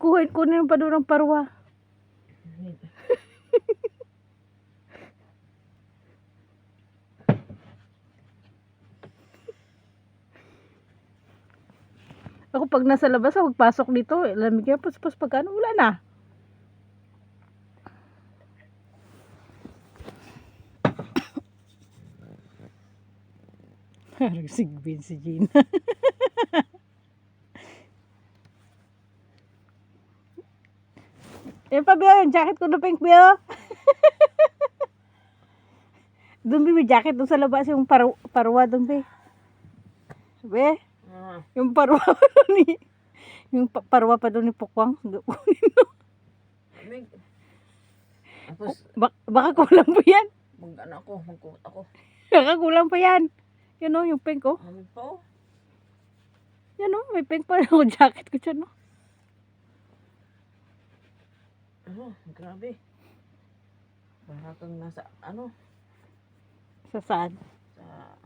Kunin pa doon ng parwa. Ako pag nasa labas, pagpasok dito, lamig yan, pas pag ano, wala na. Sigbin si Gina. Yan pa, Bill, yung jacket ko na pink, Bill. Doon, Bill, may jacket doon sa labas, yung parwa doon, Bill. Sabi, yung parwa pa doon ni, yung parwa pa doon ni Pukwang. Baka kulang pa yan. Magkuot ako. Baka kulang pa yan. Yan o, yung pink, oh. Ano pa, oh? Yan o, may pink pa yung jacket ko dyan, oh. Grabe. Para kang nasa, Sa saan? sa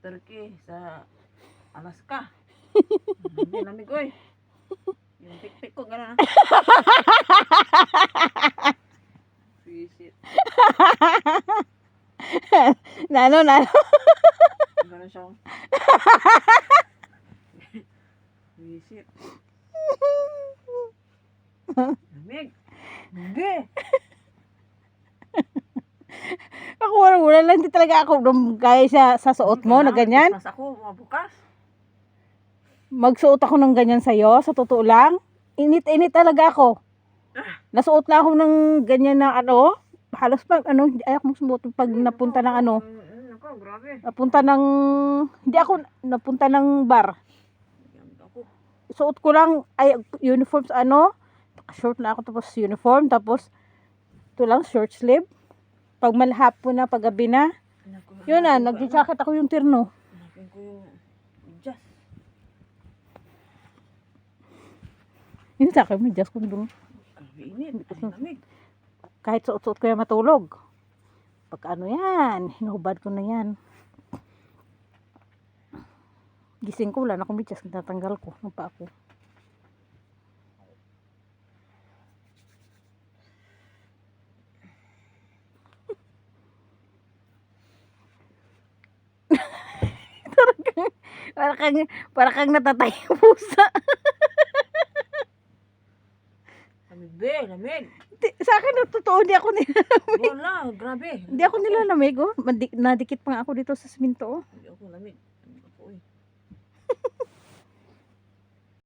Turkey, sa Alaska. Lamig, oy. Yung pikpik ko, gano'n. Visit. Nano. Gano'n siya. Visit. Lamig. Hindi. Ako wala lang, hindi talaga ako gaya sa suot mo na ganyan. Mas ako, bukas. Magsuot ako ng ganyan sa'yo, sa totoo lang. Init talaga ako. Nasuot lang ako ng ganyan na halos pag ayaw ko sumuot pag napunta ng Ako, grabe. napunta ng bar. Suot ko lang, uniform short na ako tapos uniform, tapos ito lang, short sleeve. Pag malhapon na, pag gabi na, yun na, nag-jacket ako yung terno. Hanapin ko yung jazz. Yun sa akin, may just kung doon. Grabe init, lamig. Kahit suot-suot ko yan matulog. Pag yan, hinubad ko na yan. Gising ko, wala na akong medyas, natanggal ko, ng pa ako. para kang natatay yung pusa. Lamig, be, lamig. Sa akin, totoo, hindi ako nilalamig. Wala, grabe. Hindi ako nilalamig, oh. Nadikit pa nga ako dito sa siminto, oh. Hindi ako lamig.